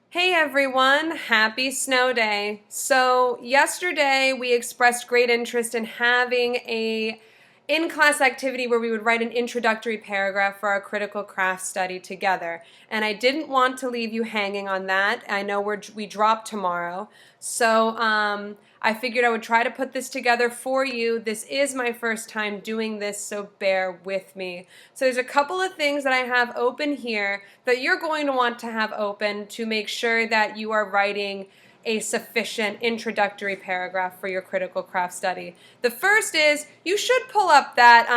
Hey everyone, happy snow day. So yesterday we expressed great interest in having a in-class activity where we would write an introductory paragraph for our critical craft study together. And I didn't want to leave you hanging on that. I know we drop tomorrow. So I figured I would try to put this together for you. This is my first time doing this, so bear with me. So there's a couple of things that I have open here that you're going to want to have open to make sure that you are writing a sufficient introductory paragraph for your critical craft study. The first is you should pull up that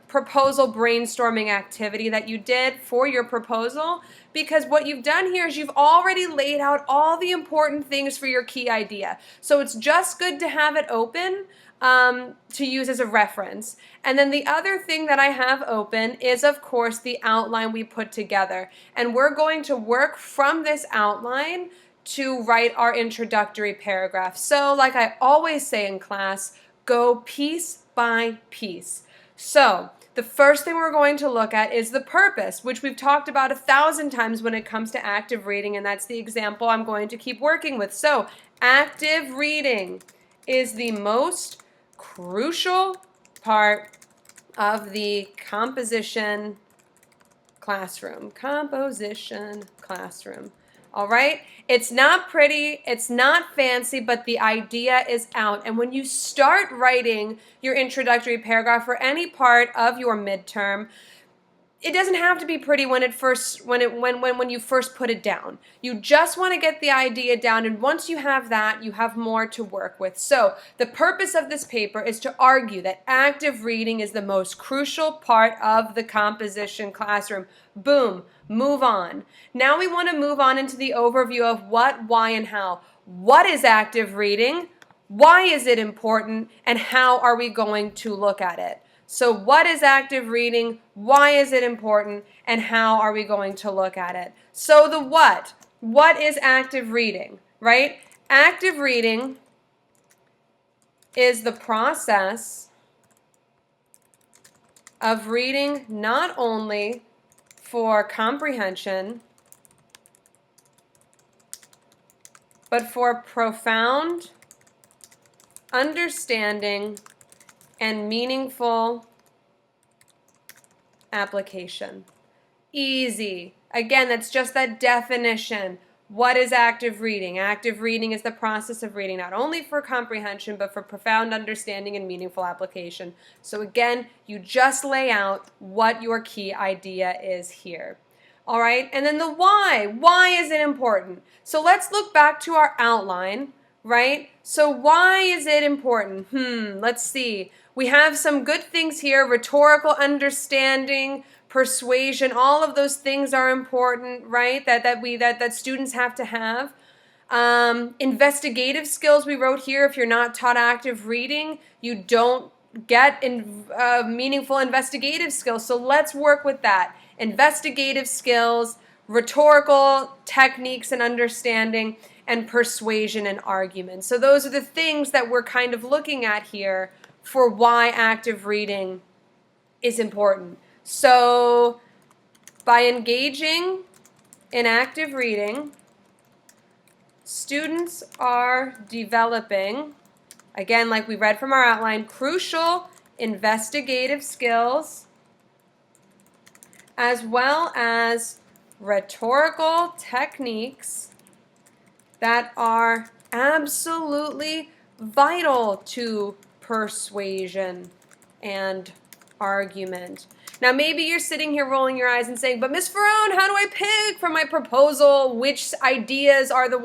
proposal brainstorming activity that you did for your proposal, because what you've done here is you've already laid out all the important things for your key idea. So it's just good to have it open to use as a reference. And then the other thing that I have open is, of course, the outline we put together. And we're going to work from this outline to write our introductory paragraph. So, like I always say in class, go piece by piece. So, the first thing we're going to look at is the purpose, which we've talked about 1,000 times when it comes to active reading, and that's the example I'm going to keep working with. So, active reading is the most crucial part of the composition classroom. Composition classroom. All right? It's not pretty, it's not fancy, but the idea is out. And when you start writing your introductory paragraph for any part of your midterm, it doesn't have to be pretty when you first put it down. You just want to get the idea down, and once you have that, you have more to work with. So the purpose of this paper is to argue that active reading is the most crucial part of the composition classroom. Boom, move on. Now we want to move on into the overview of what, why, and how. What is active reading? Why is it important? And how are we going to look at it? So what is active reading? Why is it important? And how are we going to look at it? So the what. What is active reading, right? Active reading is the process of reading not only for comprehension, but for profound understanding and meaningful application. Easy. Again, that's just that definition. What is active reading? Active reading is the process of reading not only for comprehension, but for profound understanding and meaningful application. So again, you just lay out what your key idea is here. All right, and then the why. Why is it important? So let's look back to our outline, right? So why is it important? Let's see. We have some good things here: rhetorical understanding, persuasion. All of those things are important, right? That students have to have. Investigative skills we wrote here. If you're not taught active reading, you don't get meaningful investigative skills. So let's work with that. Investigative skills, rhetorical techniques and understanding, and persuasion and argument. So those are the things that we're kind of looking at here for why active reading is important. So by engaging in active reading, students are developing, again, like we read from our outline, crucial investigative skills as well as rhetorical techniques that are absolutely vital to persuasion and argument. Now maybe you're sitting here rolling your eyes and saying, but Miss Ferrone, how do I pick from my proposal which skills are the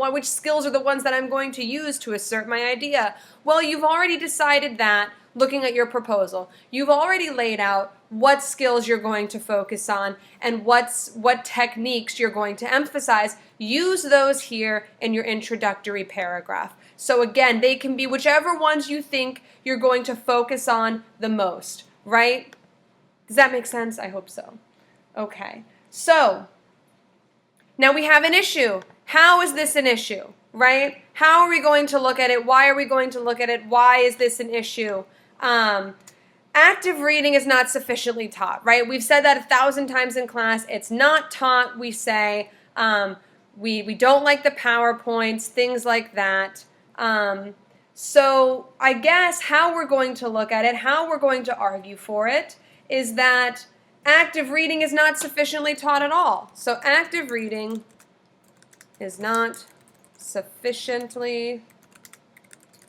ones that I'm going to use to assert my idea? Well, you've already decided that looking at your proposal. You've already laid out what skills you're going to focus on and what techniques you're going to emphasize. Use those here in your introductory paragraph. So again, they can be whichever ones you think you're going to focus on the most, right? Does that make sense? I hope so. Okay. So now we have an issue. How is this an issue, right? How are we going to look at it? Why are we going to look at it? Why is this an issue? Active reading is not sufficiently taught, right? We've said that 1,000 times in class. It's not taught. We say We don't like the PowerPoints, things like that. So I guess how we're going to look at it, how we're going to argue for it, is that active reading is not sufficiently taught at all. So active reading is not sufficiently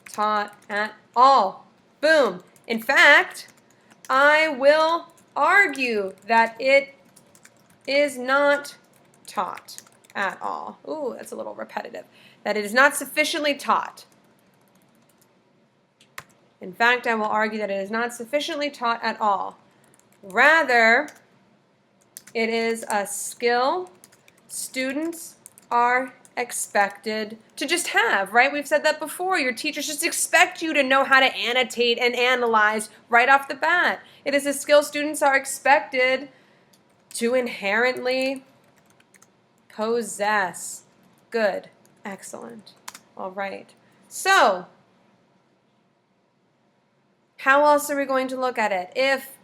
taught at all. Boom. In fact, I will argue that it is not taught at all. Ooh, that's a little repetitive. That it is not sufficiently taught. In fact, I will argue that it is not sufficiently taught at all. Rather, it is a skill students are expected to just have, right? We've said that before. Your teachers just expect you to know how to annotate and analyze right off the bat. It is a skill students are expected to inherently possess. Good. Excellent. All right. So, how else are we going to look at it? If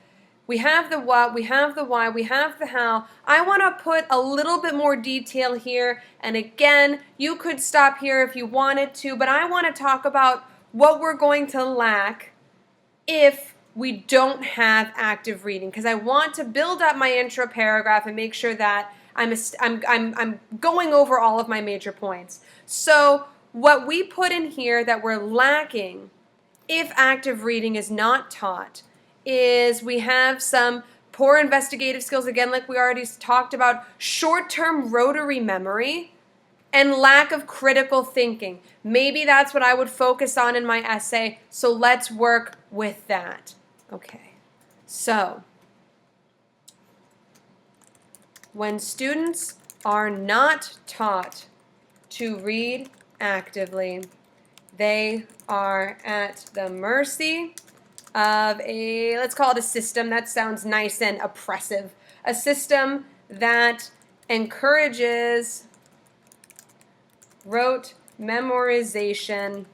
we have the what, we have the why, we have the how. I want to put a little bit more detail here. And again, you could stop here if you wanted to, but I want to talk about what we're going to lack if we don't have active reading, because I want to build up my intro paragraph and make sure that I'm going over all of my major points. So what we put in here that we're lacking if active reading is not taught is we have some poor investigative skills, again, like we already talked about, short-term rotary memory, and lack of critical thinking. Maybe that's what I would focus on in my essay, so let's work with that. Okay, so when students are not taught to read actively, they are at the mercy of a, let's call it a system. That sounds nice and oppressive. A system that encourages rote memorization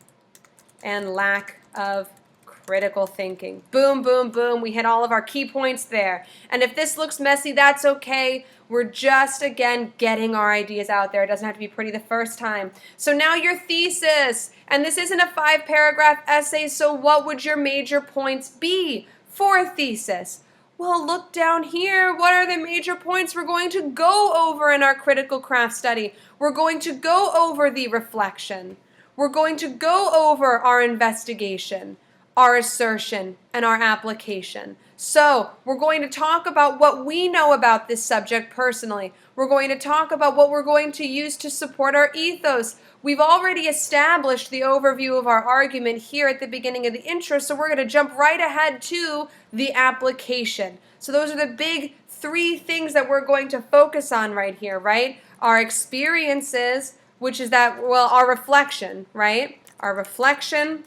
and lack of critical thinking. Boom, boom, boom. We hit all of our key points there. And if this looks messy, that's okay. We're just, again, getting our ideas out there. It doesn't have to be pretty the first time. So now your thesis. And this isn't a 5-paragraph essay, so what would your major points be for a thesis? Well, look down here. What are the major points we're going to go over in our critical craft study? We're going to go over the reflection. We're going to go over our investigation, our assertion, and our application. So we're going to talk about what we know about this subject personally. We're going to talk about what we're going to use to support our ethos. We've already established the overview of our argument here at the beginning of the intro, so we're going to jump right ahead to the application. So those are the big 3 things that we're going to focus on right here, right? Our experiences, which is that, well, our reflection, right? Our reflection,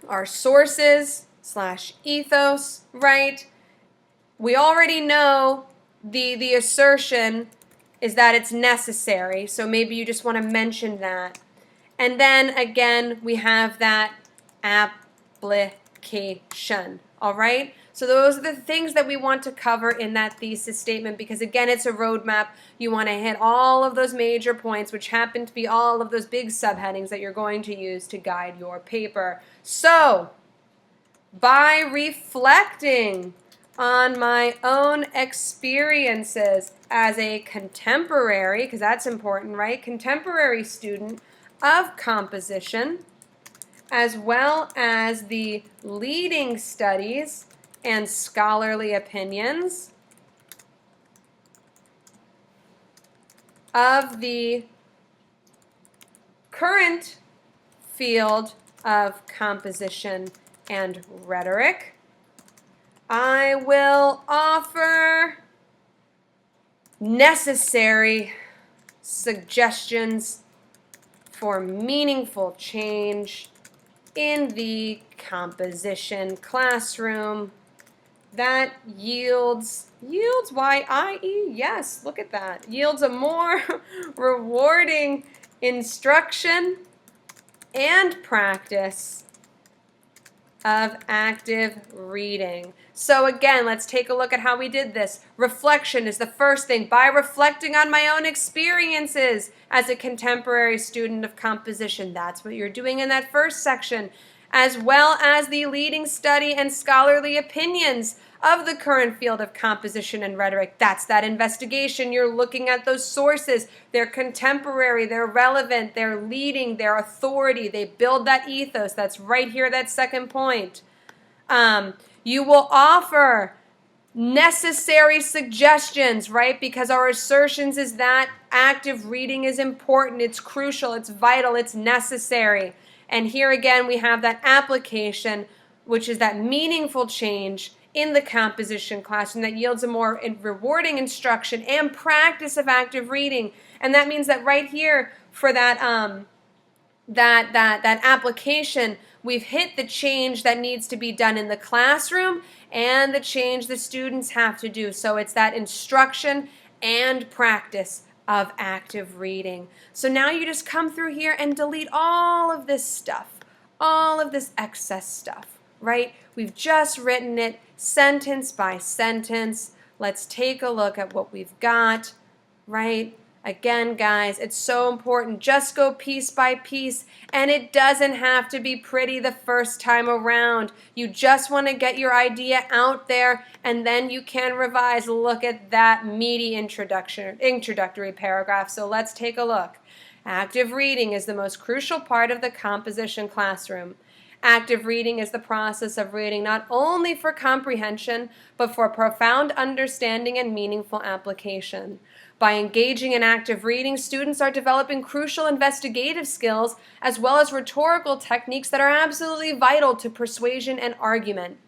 our sources / ethos, right? We already know the assertion is that it's necessary, so maybe you just want to mention that. And then again, we have that application, all right? So those are the things that we want to cover in that thesis statement because, again, it's a roadmap. You want to hit all of those major points, which happen to be all of those big subheadings that you're going to use to guide your paper. So, by reflecting on my own experiences as a contemporary, because that's important, right? Contemporary student of composition, as well as the leading studies and scholarly opinions of the current field of composition and rhetoric, I will offer necessary suggestions for meaningful change in the composition classroom that yields Y-I-E, yes, look at that, yields a more rewarding instruction and practice of active reading. So again, let's take a look at how we did this. Reflection is the first thing. By reflecting on my own experiences as a contemporary student of composition, that's what you're doing in that first section, as well as the leading study and scholarly opinions of the current field of composition and rhetoric. That's that investigation. You're looking at those sources. They're contemporary, they're relevant, they're leading, they're authority. They build that ethos. That's right here, that second point. You will offer necessary suggestions, right? Because our assertions is that active reading is important, it's crucial, it's vital, it's necessary. And here again, we have that application, which is that meaningful change in the composition classroom that yields a more rewarding instruction and practice of active reading. And that means that right here for that that application, we've hit the change that needs to be done in the classroom and the change the students have to do. So it's that instruction and practice of active reading. So now you just come through here and delete all of this stuff, all of this excess stuff, right? We've just written it sentence by sentence. Let's take a look at what we've got, right? Again, guys, it's so important. Just go piece by piece, and it doesn't have to be pretty the first time around. You just want to get your idea out there, and then you can revise. Look at that meaty introductory paragraph. So let's take a look. Active reading is the most crucial part of the composition classroom. Active reading is the process of reading not only for comprehension, but for profound understanding and meaningful application. By engaging in active reading, students are developing crucial investigative skills as well as rhetorical techniques that are absolutely vital to persuasion and argument.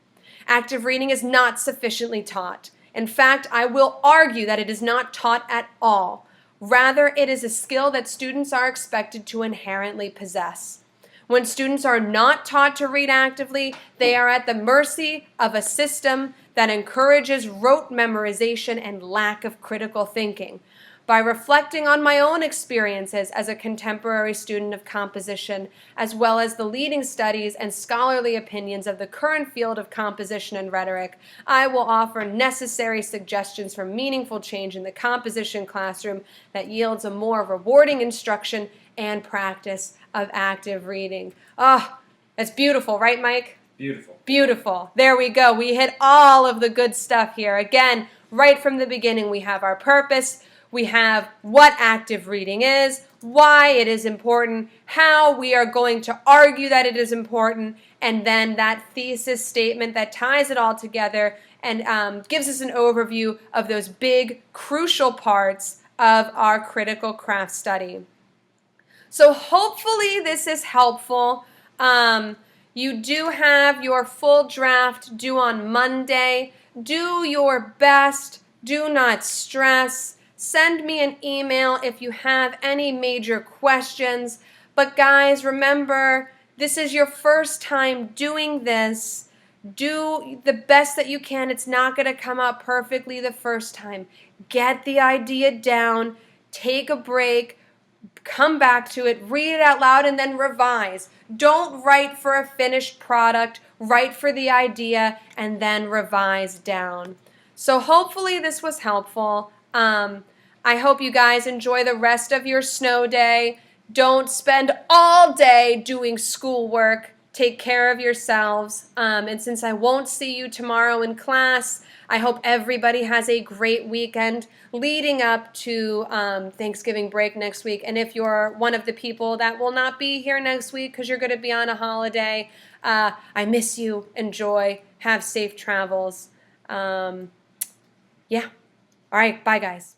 Active reading is not sufficiently taught. In fact, I will argue that it is not taught at all. Rather, it is a skill that students are expected to inherently possess. When students are not taught to read actively, they are at the mercy of a system that encourages rote memorization and lack of critical thinking. By reflecting on my own experiences as a contemporary student of composition, as well as the leading studies and scholarly opinions of the current field of composition and rhetoric, I will offer necessary suggestions for meaningful change in the composition classroom that yields a more rewarding instruction and practice of active reading. Oh, that's beautiful, right, Mike? Beautiful. Beautiful. There we go. We hit all of the good stuff here. Again, right from the beginning, we have our purpose. We have what active reading is, why it is important, how we are going to argue that it is important, and then that thesis statement that ties it all together and gives us an overview of those big, crucial parts of our critical craft study. So hopefully this is helpful. You do have your full draft due on Monday. Do your best. Do not stress. Send me an email if you have any major questions. But guys, remember, this is your first time doing this. Do the best that you can. It's not going to come out perfectly the first time. Get the idea down. Take a break. Come back to it, read it out loud, and then revise. Don't write for a finished product. Write for the idea and then revise down. So hopefully this was helpful. I hope you guys enjoy the rest of your snow day. Don't spend all day doing schoolwork. Take care of yourselves. And since I won't see you tomorrow in class, I hope everybody has a great weekend leading up to Thanksgiving break next week. And if you're one of the people that will not be here next week because you're going to be on a holiday, I miss you. Enjoy. Have safe travels. Yeah. All right. Bye, guys.